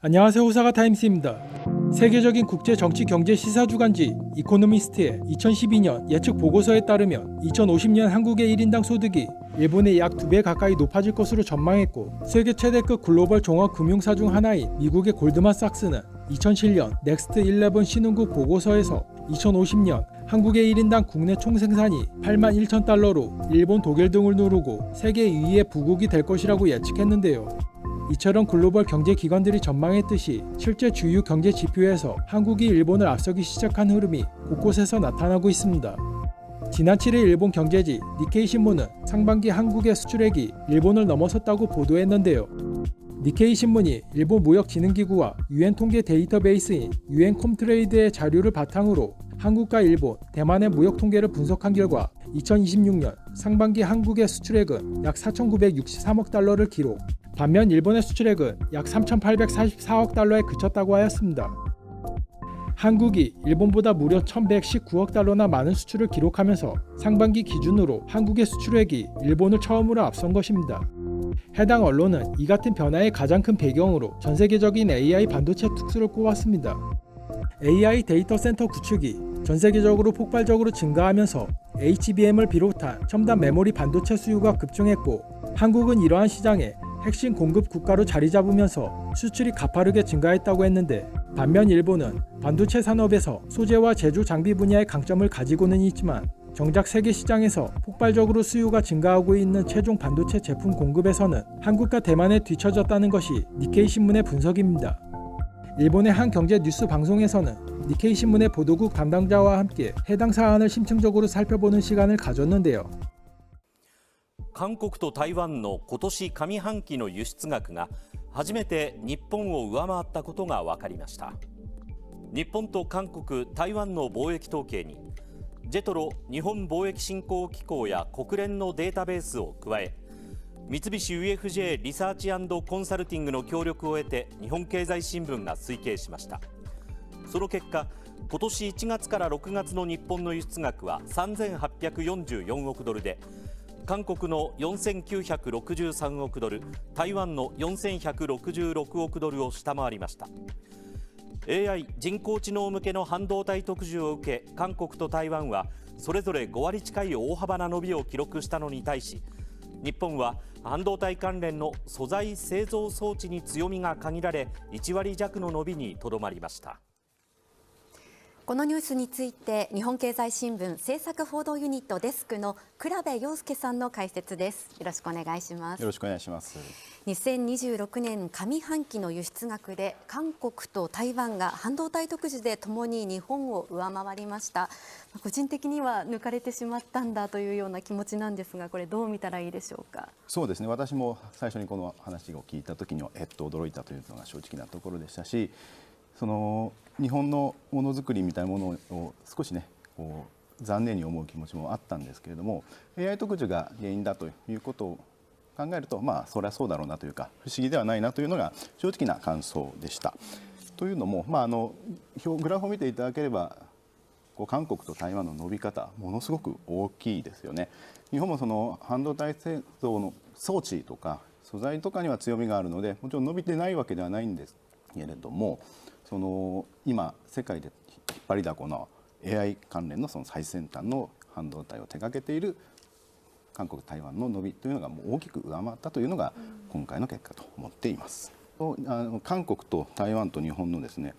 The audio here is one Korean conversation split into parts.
안녕하세요. 호사가 타임스입니다. 세계적인 국제 정치 경제 시사 주간지 이코노미스트의 2012년 예측 보고서에 따르면 2050년 한국의 1인당 소득이 일본의 약 2배 가까이 높아질 것으로 전망했고, 세계 최대급 글로벌 종합 금융사 중 하나인 미국의 골드만삭스는 2007년 넥스트 11 신흥국 보고서에서 2050년 한국의 1인당 국내 총생산이 8만 1천 달러로 일본, 독일 등을 누르고 세계 2위의 부국이 될 것이라고 예측했는데요. 이처럼 글로벌 경제 기관들이 전망했듯이 실제 주요 경제 지표에서 한국이 일본을 앞서기 시작한 흐름이 곳곳에서 나타나고 있습니다. 지난 7일 일본 경제지 니케이 신문은 상반기 한국의 수출액이 일본을 넘어섰다고 보도했는데요. 니케이 신문이 일본 무역진흥기구와 유엔 통계 데이터베이스인 유엔 컴트레이드의 자료를 바탕으로 한국과 일본, 대만의 무역 통계를 분석한 결과 2026년 상반기 한국의 수출액은 약 4,963억 달러를 기록, 반면 일본의 수출액은 약 3,844억 달러에 그쳤다고 하였습니다. 한국이 일본보다 무려 1,119억 달러나 많은 수출을 기록하면서 상반기 기준으로 한국의 수출액이 일본을 처음으로 앞선 것입니다. 해당 언론은 이 같은 변화의 가장 큰 배경으로 전 세계적인 AI 반도체 특수를 꼽았습니다. AI 데이터 센터 구축이 전 세계적으로 폭발적으로 증가하면서 HBM을 비롯한 첨단 메모리 반도체 수요가 급증했고, 한국은 이러한 시장에 핵심 공급 국가로 자리 잡으면서 수출이 가파르게 증가했다고 했는데, 반면 일본은 반도체 산업에서 소재와 제조 장비 분야의 강점을 가지고는 있지만 정작 세계 시장에서 폭발적으로 수요가 증가하고 있는 최종 반도체 제품 공급에서는 한국과 대만에 뒤처졌다는 것이 니케이 신문의 분석입니다. 일본의 한 경제 뉴스 방송에서는 니케이 신문의 보도국 담당자와 함께 해당 사안을 심층적으로 살펴보는 시간을 가졌는데요. 韓国と台湾の今年上半期の輸出額が初めて日本を上回ったことが分かりました。日本と韓国、台湾の貿易統計にジェトロ日本貿易振興機構や国連のデータベースを加え、三菱 UFJ リサーチ&コンサルティングの協力を得て日本経済新聞が推計しました。その結果、今年1月から6月の日本の輸出額は3844億ドルで、韓国の4963億ドル、台湾の4166億ドルを下回りました。 AI 人工知能向けの半導体特需を受け、韓国と台湾はそれぞれ5割近い大幅な伸びを記録したのに対し、日本は半導体関連の素材製造装置に強みが限られ、1割弱の伸びにとどまりました。このニュースについて日本経済新聞政策報道ユニットデスクの倉部陽介さんの解説です。よろしくお願いします。よろしくお願いします。2026年上半期の輸出額で韓国と台湾が半導体特需でともに日本を上回りました。個人的には抜かれてしまったんだというような気持ちなんですが、これどう見たらいいでしょうか。そうですね、私も最初にこの話を聞いた時には驚いたというのが正直なところでしたし、その日本のものづくりみたいなものを少しねこう残念に思う気持ちもあったんですけれども、 AI 特需が原因だということを考えると、まあそりゃそうだろうなというか、不思議ではないなというのが正直な感想でした。というのも、グラフを見ていただければ、韓国と台湾の伸び方ものすごく大きいですよね。日本もその半導体製造の装置とか素材とかには強みがあるので、もちろん伸びてないわけではないんですけれども、その今世界で引っ張りだこの AI 関連のその最先端の半導体を手掛けている韓国、台湾の伸びというのがもう大きく上回ったというのが今回の結果と思っています。韓国と台湾と日本のですね、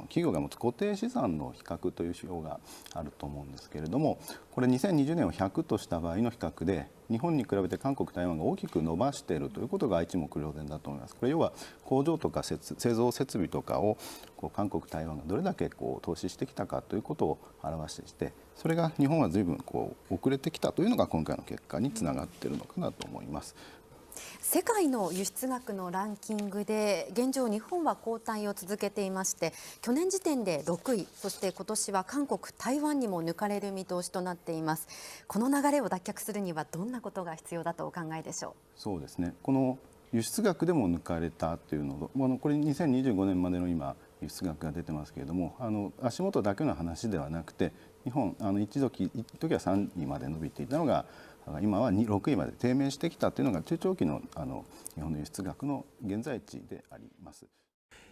企業が持つ固定資産の比較という指標があると思うんですけれども、これ2020年を100とした場合の比較で、日本に比べて韓国、台湾が大きく伸ばしているということが一目瞭然だと思います。これ要は工場とか製造設備とかを韓国、台湾がどれだけ投資してきたかということを表して、それが日本は随分遅れてきたというのが今回の結果につながっているのかなと思います。世界の輸出額のランキングで現状日本は後退を続けていまして、去年時点で6位、そして今年は韓国、台湾にも抜かれる見通しとなっています。この流れを脱却するにはどんなことが必要だとお考えでしょう。そうですね、この輸出額でも抜かれたというのを、これ2025年までの今輸出額が出てますけれども、足元だけの話ではなくて、日本一時は3位まで伸びていたのが今は6位まで低迷してきたというのが中長期の日本の輸出額の現在地であります。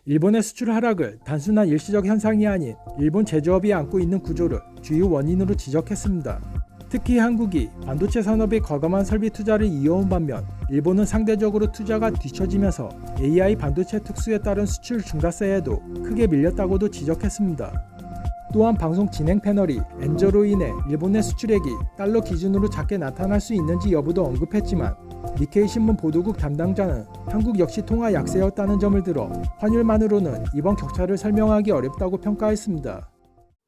일본의 수출 하락을 단순한 일시적 현상이 아닌 일본 제조업이 안고 있는 구조를 주요 원인으로 지적했습니다. 특히 한국이 반도체 산업에 과감한 설비 투자를 이어온 반면 일본은 상대적으로 투자가 뒤처지면서 AI 반도체 특수에 따른 수출 증가세에도 크게 밀렸다고도 지적했습니다. 또한 방송 진행 패널이 엔저로 인해 일본의 수출액이 달러 기준으로 작게 나타날 수 있는지 여부도 언급했지만 니케이 신문 보도국 담당자는 한국 역시 통화 약세였다는 점을 들어 환율만으로는 이번 격차를 설명하기 어렵다고 평가했습니다.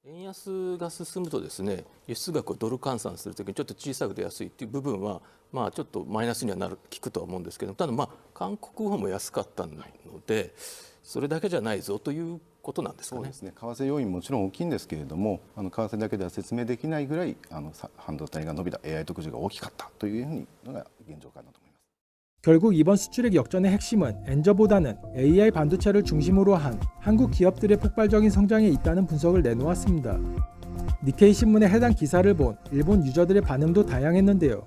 円安が進むとですね、輸出額をドル換算するときにちょっと小さく出やすいっていう部分は、ちょっとマイナスには効くとは思うんですけど、ただ韓国ウォンも安かったので、それだけじゃないぞということなんですかね。そうですね。為替要因もちろん大きいんですけれども、為替だけでは説明できないぐらい半導体が伸びた AI 特需が大きかったというのが現状かなと思います。 결국 이번 수출액 역전의 핵심은 엔저보다는 AI 반도체를 중심으로 한 한국 기업들의 폭발적인 성장에 있다는 분석을 내놓았습니다. 니케이 신문의 해당 기사를 본 일본 유저들의 반응도 다양했는데요.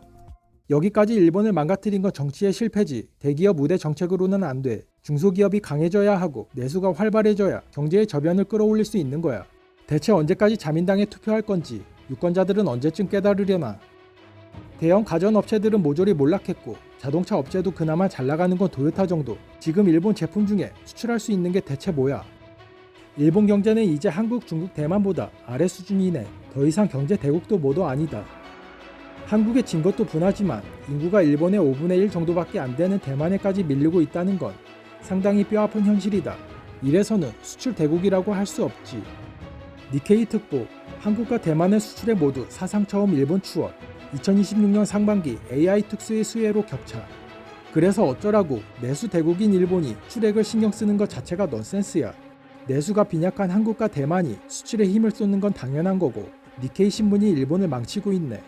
여기까지 일본을 망가뜨린 건 정치의 실패지 대기업 우대 정책으로는 안 돼. 중소기업이 강해져야 하고 내수가 활발해져야 경제의 저변을 끌어올릴 수 있는 거야. 대체 언제까지 자민당에 투표할 건지 유권자들은 언제쯤 깨달으려나. 대형 가전업체들은 모조리 몰락했고 자동차 업체도 그나마 잘 나가는 건 도요타 정도. 지금 일본 제품 중에 수출할 수 있는 게 대체 뭐야? 일본 경제는 이제 한국, 중국, 대만보다 아래 수준이네. 더 이상 경제 대국도 뭐도 아니다. 한국에 진 것도 분하지만 인구가 일본의 5분의 1 정도밖에 안 되는 대만에까지 밀리고 있다는 건 상당히 뼈아픈 현실이다. 이래서는 수출 대국이라고 할 수 없지. 니케이 특보, 한국과 대만의 수출에 모두 사상 처음 일본 추월. 2026년 상반기 AI 특수의 수혜로 격차. 그래서 어쩌라고 내수 대국인 일본이 출액을 신경 쓰는 것 자체가 넌센스야. 내수가 빈약한 한국과 대만이 수출에 힘을 쏟는 건 당연한 거고 니케이 신문이 일본을 망치고 있네.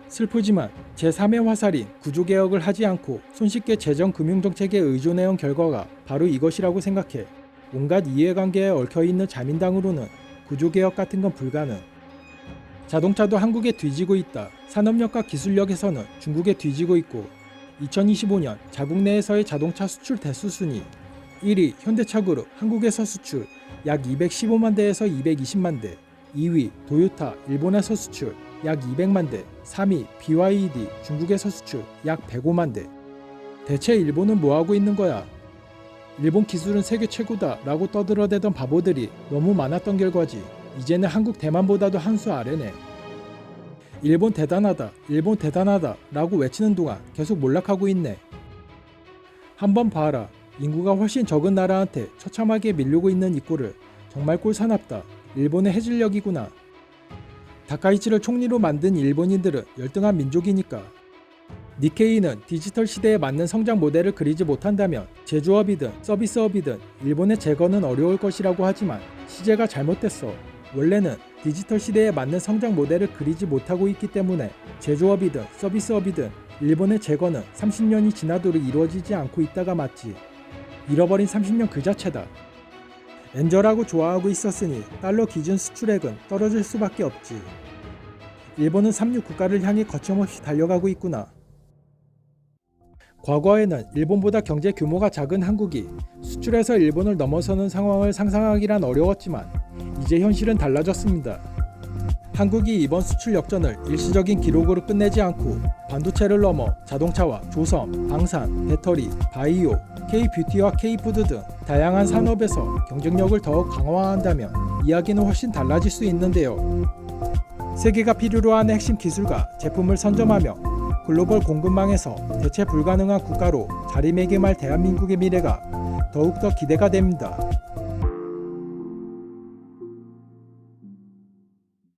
슬프지만 제3의 화살인 구조개혁을 하지 않고 손쉽게 재정금융정책에 의존해온 결과가 바로 이것이라고 생각해. 온갖 이해관계에 얽혀있는 자민당으로는 구조개혁 같은 건 불가능. 자동차도 한국에 뒤지고 있다. 산업력과 기술력에서는 중국에 뒤지고 있고 2025년 자국 내에서의 자동차 수출 대수 순위 1위 현대차그룹 한국에서 수출 약 215만 대에서 220만 대 2위 도요타 일본에서 수출 약 200만 대 3위 BYD 중국에서 수출 약 105만 대 대체 일본은 뭐하고 있는 거야? 일본 기술은 세계 최고다 라고 떠들어대던 바보들이 너무 많았던 결과지. 이제는 한국 대만보다도 한 수 아래네. 일본 대단하다 라고 외치는 동안 계속 몰락하고 있네. 한번 봐라. 인구가 훨씬 적은 나라한테 처참하게 밀리고 있는 이 꼴을. 정말 꼴사납다. 일본의 해질녘이구나. 다카이치를 총리로 만든 일본인들은 열등한 민족이니까. 니케이는 디지털 시대에 맞는 성장 모델을 그리지 못한다면 제조업이든 서비스업이든 일본의 재건은 어려울 것이라고 하지만 시제가 잘못됐어. 원래는 디지털 시대에 맞는 성장 모델을 그리지 못하고 있기 때문에 제조업이든 서비스업이든 일본의 재건은 30년이 지나도록 이루어지지 않고 있다가 맞지. 잃어버린 30년 그 자체다. 엔저라고 좋아하고 있었으니 달러 기준 수출액은 떨어질 수밖에 없지. 일본은 삼류 국가를 향해 거침없이 달려가고 있구나. 과거에는 일본보다 경제 규모가 작은 한국이 수출에서 일본을 넘어서는 상황을 상상하기란 어려웠지만 이제 현실은 달라졌습니다. 한국이 이번 수출 역전을 일시적인 기록으로 끝내지 않고 반도체를 넘어 자동차와 조선, 방산, 배터리, 바이오, K-뷰티와 K-푸드 등 다양한 산업에서 경쟁력을 더욱 강화한다면 이야기는 훨씬 달라질 수 있는데요. 세계가 필요로 하는 핵심 기술과 제품을 선점하며 글로벌 공급망에서 대체 불가능한 국가로 자리매김할 대한민국의 미래가 더욱더 기대가 됩니다.